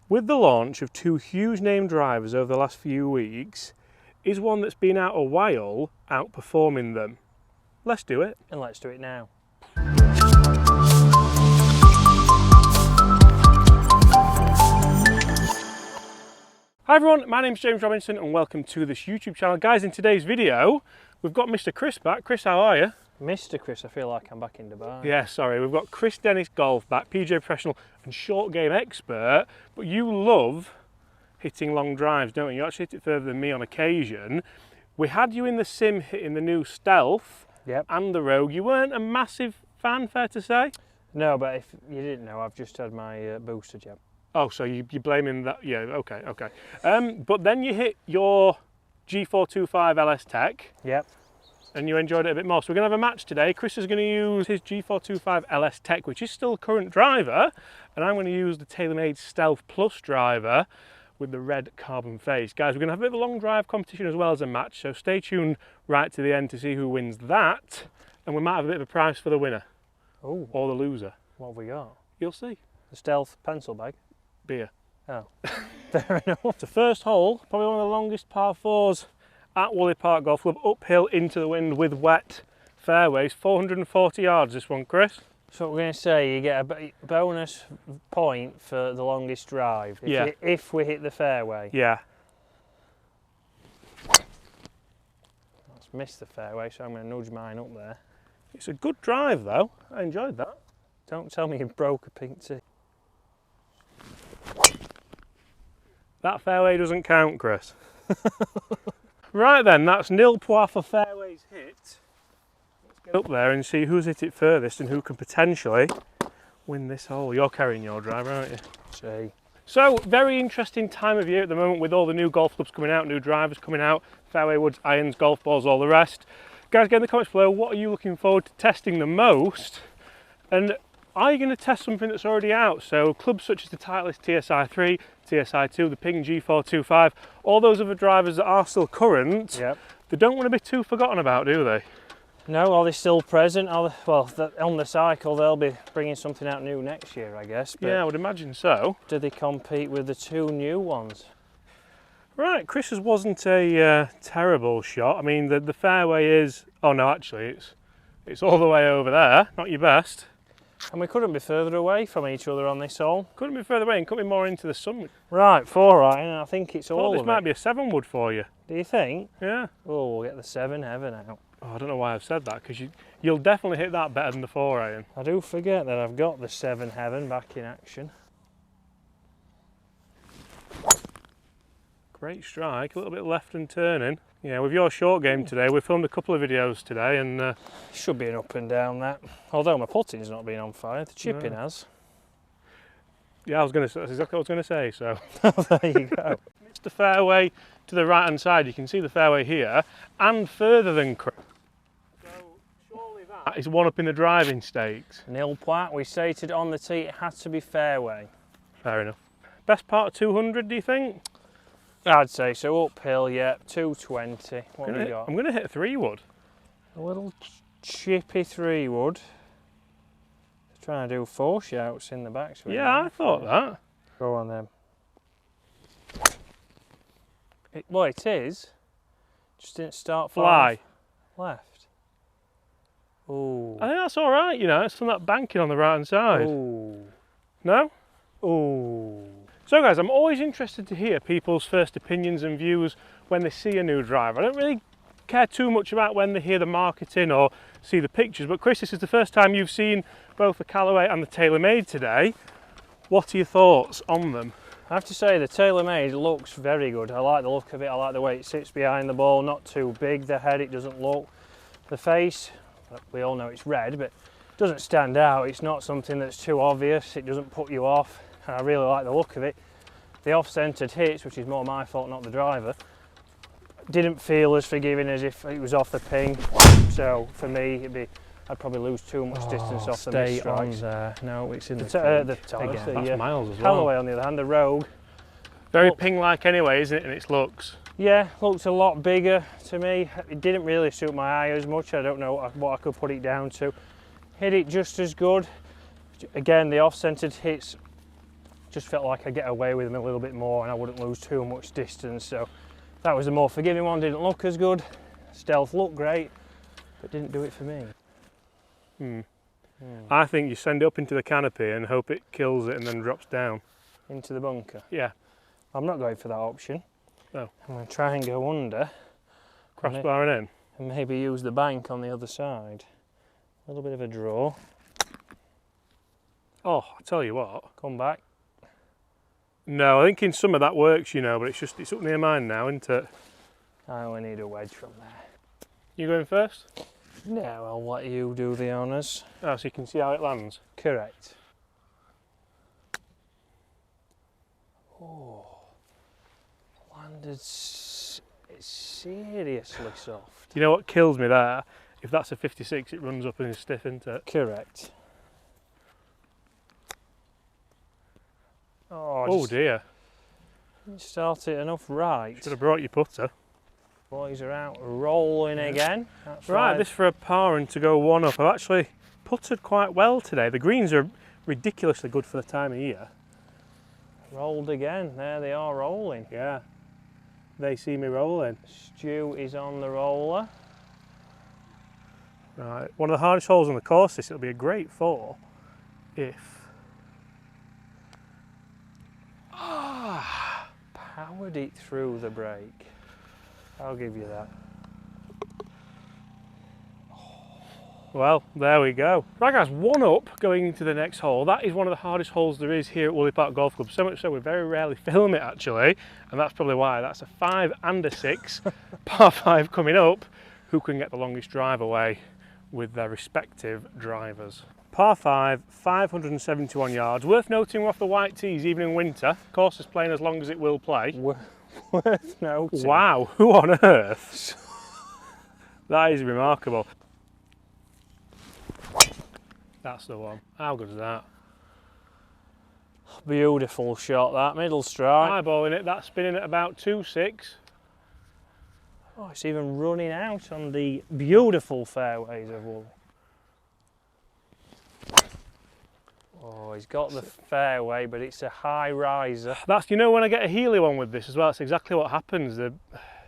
With the launch of two huge name drivers over the last few weeks, is one that's been out a while outperforming them? Let's do it. And let's do it now. Hi everyone, my name's James Robinson and welcome to this YouTube channel. Guys, in today's video, we've got Mr. Chris back. Chris, how are you? Mr. Chris, I feel like I'm back in Dubai. Yeah, sorry, we've got Chris Dennis Golf back, PGA professional and short game expert, but you love hitting long drives, don't you? You actually hit it further than me on occasion. We had you in the sim hitting the new Stealth and the Rogue. You weren't a massive fan, fair to say? No, but if you didn't know, I've just had my booster jab. Oh, so you're blaming that? Yeah, okay. But then you hit your G425 LST. Yep. And you enjoyed it a bit more. So we're going to have a match today. Chris is going to use his G425 LST, which is still a current driver, and I'm going to use the TaylorMade Stealth Plus driver with the red carbon face. Guys, we're going to have a bit of a long drive competition as well as a match, so stay tuned right to the end to see who wins that, and we might have a bit of a prize for the winner. Oh. Or the loser. What have we got? You'll see. The Stealth pencil bag? Beer. Oh, fair enough. It's the first hole, probably one of the longest par fours at Woolley Park Golf Club, uphill into the wind with wet fairways. 440 yards this one, Chris. So what we're going to say, you get a bonus point for the longest drive if we hit the fairway. Yeah. Let's miss the fairway, so I'm going to nudge mine up there. It's a good drive though, I enjoyed that. Don't tell me you broke a pink tee. That fairway doesn't count, Chris. Right then, that's nil points for fairways hit. Let's get up there and see who's hit it furthest and who can potentially win this hole. You're carrying your driver, aren't you? See. So, very interesting time of year at the moment with all the new golf clubs coming out, new drivers coming out, fairway woods, irons, golf balls, all the rest. Guys, get in the comments below, what are you looking forward to testing the most? And are you going to test something that's already out? So clubs such as the Titleist TSi3, TSi2, the Ping G425, all those other drivers that are still current, they don't want to be too forgotten about, do they? No, are they still present? Well, on the cycle, they'll be bringing something out new next year, I guess. But yeah, I would imagine so. Do they compete with the two new ones? Right, Chris's wasn't a terrible shot. I mean, the fairway is... Oh no, actually, it's all the way over there. Not your best. And we couldn't be further away from each other on this hole. Couldn't be further away and couldn't be more into the sun. Right, 4 iron, I think it's all of it. This might be a 7 wood for you. Do you think? Yeah. Oh, we'll get the 7 heaven out. Oh, I don't know why I've said that, because you'll definitely hit that better than the 4 iron. I do forget that I've got the 7 heaven back in action. Great strike, a little bit left and turning. Yeah, with your short game today, we filmed a couple of videos today and... should be an up and down that. Although my putting's not been on fire, the chipping has. Yeah, that's exactly what I was going to say, so... There you go. It's the fairway to the right hand side, you can see the fairway here, and further than Chris. So surely that is one up in the driving stakes. Nil point, we stated on the tee it had to be fairway. Fair enough. Best part of 200, do you think? I'd say so, uphill, yeah, 220. What have we got? I'm going to hit a 3 wood. A little chippy 3 wood. Trying to do 4 shouts in the back. Yeah, I thought that. Go on then. Well, it is. Just didn't start fly. Left. Ooh. I think that's all right, you know, it's from that banking on the right hand side. Ooh. No? Ooh. So guys, I'm always interested to hear people's first opinions and views when they see a new driver. I don't really care too much about when they hear the marketing or see the pictures, but Chris, this is the first time you've seen both the Callaway and the TaylorMade today. What are your thoughts on them? I have to say the TaylorMade looks very good. I like the look of it, I like the way it sits behind the ball, not too big, the head it doesn't look. The face, we all know it's red, but it doesn't stand out. It's not something that's too obvious, it doesn't put you off. I really like the look of it. The off-centered hits, which is more my fault, not the driver, didn't feel as forgiving as if it was off the ping. So for me, I'd probably lose too much distance off the missed strikes. There. No, it's in the top. Again, that's miles as well. Callaway on the other hand, the Rogue. Very Ping-like anyway, isn't it, in its looks? Yeah, looks a lot bigger to me. It didn't really suit my eye as much. I don't know what I could put it down to. Hit it just as good. Again, the off-centered hits just felt like I'd get away with them a little bit more and I wouldn't lose too much distance. So that was the more forgiving one. Didn't look as good. Stealth looked great, but didn't do it for me. I think you send it up into the canopy and hope it kills it and then drops down. Into the bunker? Yeah. I'm not going for that option. No. I'm going to try and go under. Crossbar and in. And maybe use the bank on the other side. A little bit of a draw. Oh, I tell you what. Come back. No, I think in summer that works, you know, but it's up near mine now, isn't it? I only need a wedge from there. You going first? No, I'll let you do the honours. Oh, so you can see how it lands. Correct. Oh, landed it's seriously soft. You know what kills me there? If that's a 56, it runs up and is stiff, isn't it? Correct. Oh dear. Didn't start it enough right. Should have brought your putter. Boys are out rolling again. That's Right, this for a par and to go one up. I've actually putted quite well today. The greens are ridiculously good for the time of year. Rolled again. There they are rolling. Yeah, they see me rolling. Stu is on the roller. Right, one of the hardest holes on the course this. It'll be a great 4 if... Powered it through the break. I'll give you that. Well, there we go. Right guys, 1 up going into the next hole. That is one of the hardest holes there is here at Woolly Park Golf Club. So much so we very rarely film it actually. And that's probably why. That's a 5 and a 6. Par 5 coming up. Who can get the longest drive away with their respective drivers? Par 5, 571 yards. Worth noting we're off the white tees even in winter. Course is playing as long as it will play. Worth noting. Wow, who on earth? That is remarkable. That's the one. How good is that? Beautiful shot that, middle strike. Eyeballing it, that's spinning at about 2.6. Oh, it's even running out on the beautiful fairways of Woolly. Oh, he's got the fairway, but it's a high riser. That's, you know, when I get a Healy one with this as well, that's exactly what happens.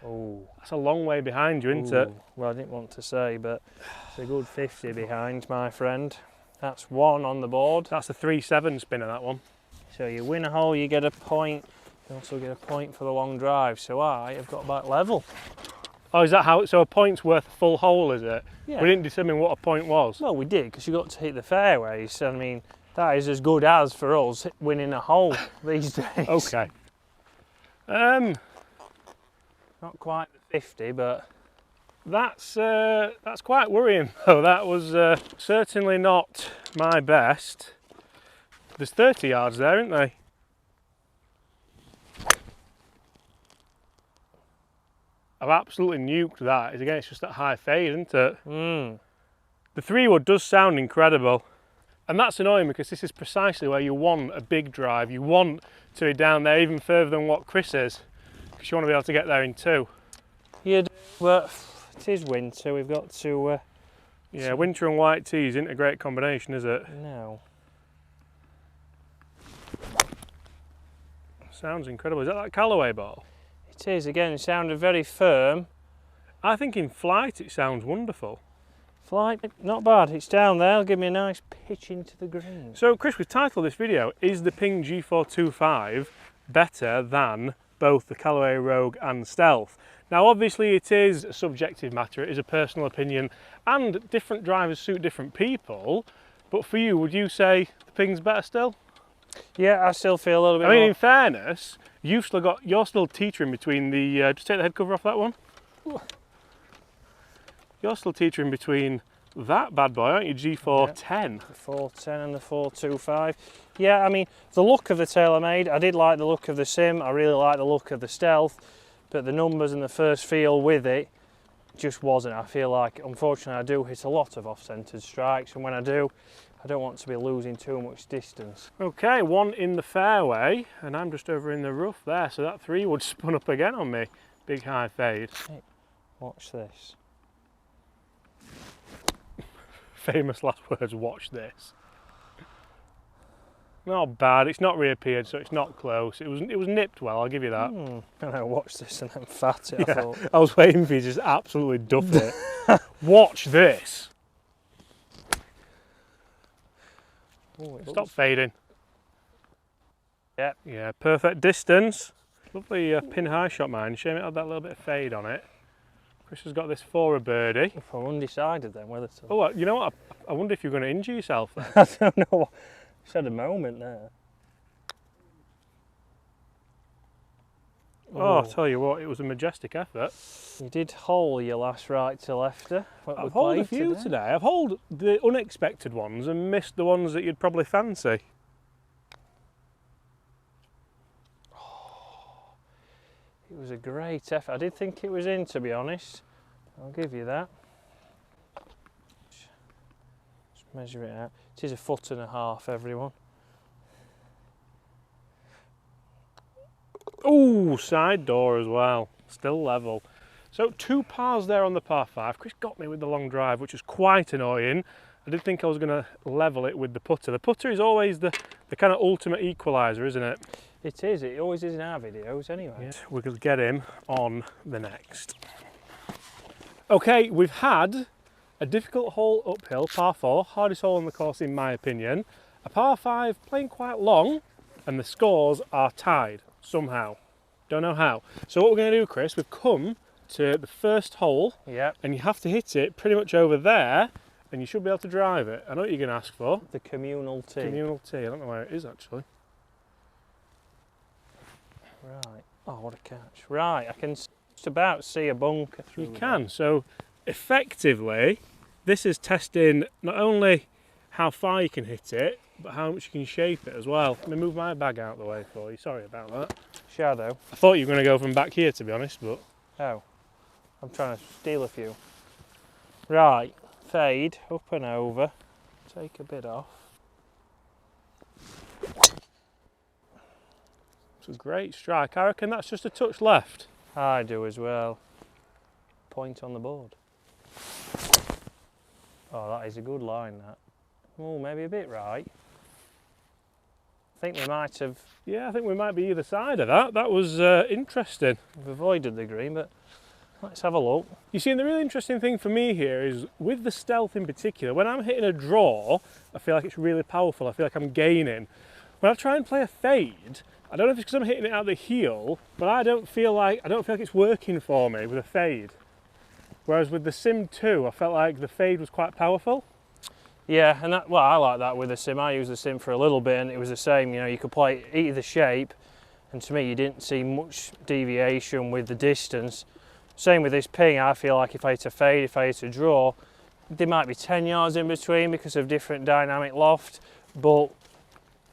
Oh, that's a long way behind you, isn't it? Well, I didn't want to say, but it's a good 50 behind, my friend. That's 1 on the board. That's a 3.7 spinner, that one. So you win a hole, you get a point. You also get a point for the long drive. So I have got back level. Oh, is that how? So a point's worth a full hole, is it? Yeah. We didn't determine what a point was. Well, we did, because you got to hit the fairways. I mean, that is as good as for us winning a hole these days. Okay. Not quite the 50, but that's quite worrying though. That was certainly not my best. There's 30 yards there, isn't there? I've absolutely nuked that. Again, it's just that high fade, isn't it? The 3-wood does sound incredible. And that's annoying because this is precisely where you want a big drive. You want to be down there even further than what Chris is, because you want to be able to get there in 2. You do, but it is winter. We've got to... yeah, winter and white tees isn't a great combination, is it? No. Sounds incredible. Is that Callaway ball? It is. Again, it sounded very firm. I think in flight it sounds wonderful. Flight, not bad. It's down there. It'll give me a nice pitch into the green. So, Chris, we've titled this video, is the Ping G425 better than both the Callaway Rogue and Stealth? Now, obviously, it is a subjective matter. It is a personal opinion, and different drivers suit different people. But for you, would you say the Ping's better still? Yeah, I still feel a little bit I mean, more... in fairness, you're still teetering between the, just take the head cover off that one. You're still teetering between that bad boy, aren't you, G410? The 410 and the 425. Yeah, I mean, the look of the TaylorMade, I did like the look of the Sim, I really like the look of the Stealth, but the numbers and the first feel with it just wasn't. I feel like, unfortunately, I do hit a lot of off-centred strikes, and when I do, I don't want to be losing too much distance. Okay, 1 in the fairway, and I'm just over in the rough there, so that 3-wood spun up again on me. Big high fade. Hey, watch this. Famous last words, watch this. Not bad. It's not reappeared, so it's not close. It was nipped well, I'll give you that. And I watched this and then fat it, Yeah, I thought. I was waiting for you to just absolutely duff it. Watch this. Ooh, Stop fading. Yep. Yeah, perfect distance. Lovely pin high shot, mine. Shame it had that little bit of fade on it. Chris has got this for a birdie. If I'm undecided then whether to... Oh, you know what? I wonder if you're going to injure yourself then. I don't know. Just had a moment there. Oh, I'll tell you what, it was a majestic effort. You did hole your last right to lefter. I've holed a few today. I've holed the unexpected ones and missed the ones that you'd probably fancy. It was a great effort. I did think it was in, to be honest. I'll give you that. Just measure it out. It is 1.5 foot, everyone. Oh, side door as well. Still level. So 2 pars there on the par 5. Chris got me with the long drive, which was quite annoying. I did think I was going to level it with the putter. The putter is always the kind of ultimate equaliser, isn't it? It is. It always is in our videos anyway. Yeah, we're going to get him on the next. Okay, we've had a difficult hole uphill, par 4, hardest hole on the course in my opinion. A par 5 playing quite long, and the scores are tied somehow. Don't know how. So what we're going to do, Chris, we've come to the first hole, Yep. and you have to hit it pretty much over there, and you should be able to drive it. I know what you're going to ask for. The communal tee. Communal tee. I don't know where it is actually. Right. Oh, what a catch. Right, I can just about see a bunker through. You can. So effectively, this is testing not only how far you can hit it, but how much you can shape it as well. Let me move my bag out of the way for you. Sorry about that. Shadow. I thought you were going to go from back here, to be honest, but... Oh, I'm trying to steal a few. Right, fade, up and over. Take a bit off. It's a great strike. I reckon that's just a touch left. I do as well. Point on the board. Oh, that is a good line, that. Oh, maybe a bit right. I think we might have... Yeah, I think we might be either side of that. That was interesting. We've avoided the green, but let's have a look. You see, and the really interesting thing for me here is, with the Stealth in particular, when I'm hitting a draw, I feel like it's really powerful. I feel like I'm gaining. When I try and play a fade, I don't know if it's because I'm hitting it out the heel, but I don't feel like it's working for me with a fade. Whereas with the Sim 2, I felt like the fade was quite powerful. Yeah, and that, well, I like that with the Sim. I used the Sim for a little bit and it was the same, you know, you could play either shape, and to me you didn't see much deviation with the distance. Same with this Ping. I feel like if I hit a fade, if I hit a draw, there might be 10 yards in between because of different dynamic loft, but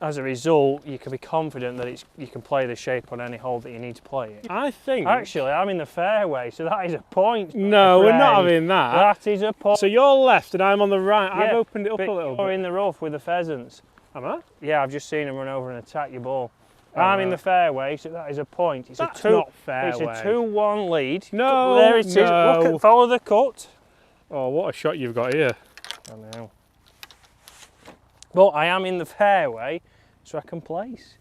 as a result, you can be confident that you can play the shape on any hole that you need to play it. I think... Actually, I'm in the fairway, so that is a point. No, we're not having that. That is a point. So you're left and I'm on the right. Yeah, I've opened it up a little bit. You're in the rough with the pheasants. Am I? Yeah, I've just seen them run over and attack your ball. Oh, I'm right. in the fairway, so that is a point. It's That's a not fairway. It's a 2-1 lead. No, there it is. no. Look at, follow the cut. Oh, what a shot you've got here. I know. But I am in the fairway, so I can place.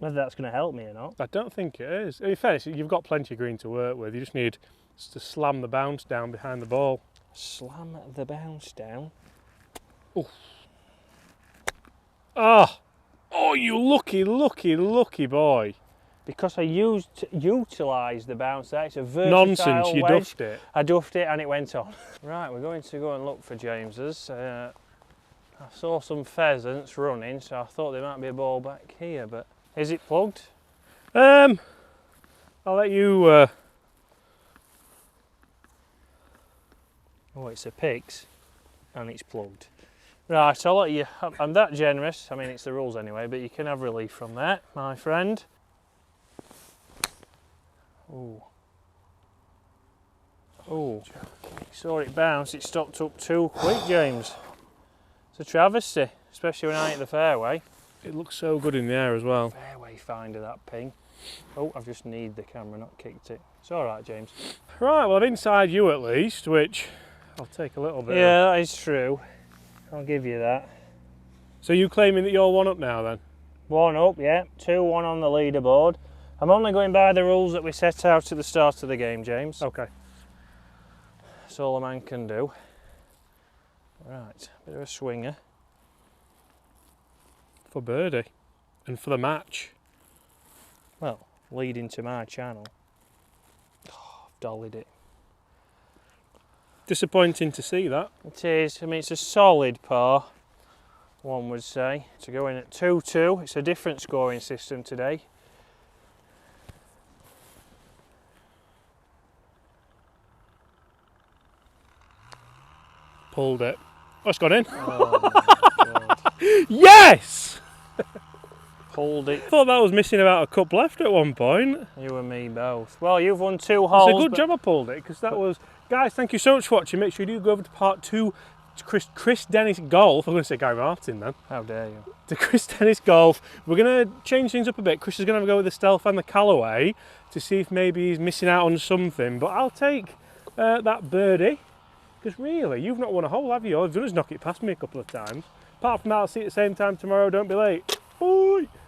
Whether that's going to help me or not. I don't think it is. In fairness, you've got plenty of green to work with. You just need to slam the bounce down behind the ball. Slam the bounce down. Oof. Oh, oh, you lucky, lucky, lucky boy. Because I utilised the bounce there. It's a versatile Nonsense, you wedge. duffed it. I duffed it and it went on. Right, we're going to go and look for James's. I saw some pheasants running, so I thought there might be a ball back here, but is it plugged? I'll let you... Oh, it's a Pix and it's plugged. Right, I'll let you, I'm that generous, I mean it's the rules anyway, but you can have relief from that, my friend. Oh. Oh, saw it bounce, it stopped up too quick, James. It's a travesty, especially when I hit the fairway. It looks so good in the air as well. Fairway finder, that Ping. Oh, I've just kneed the camera, not kicked it. It's all right, James. Right, well, I'm inside you at least, which I'll take a little bit. Yeah, that is true. I'll give you that. So you claiming that you're one up now then? 1 up, yeah. 2-1 on the leaderboard. I'm only going by the rules that we set out at the start of the game, James. Okay. That's all a man can do. Right, bit of a swinger. For birdie. And for the match. Well, leading to my channel. Oh, I've dollied it. Disappointing to see that. It is. I mean, it's a solid par, one would say. To go in at 2-2, it's a different scoring system today. Pulled it. Oh, it's gone in. Oh my God. Yes! Pulled it. I thought that was missing about a cup left at one point. You and me both. Well, you've won 2 holes. It's a good job I pulled it, because that was... Guys, thank you so much for watching. Make sure you do go over to part 2 to Chris Dennis Golf. I'm going to say Guy Martin then. How dare you. To Chris Dennis Golf. We're going to change things up a bit. Chris is going to have a go with the Stealth and the Callaway to see if maybe he's missing out on something. But I'll take that birdie, because really, you've not won a hole, have you? All you've done is knock it past me a couple of times. Apart from that, I'll see you at the same time tomorrow. Don't be late. Bye!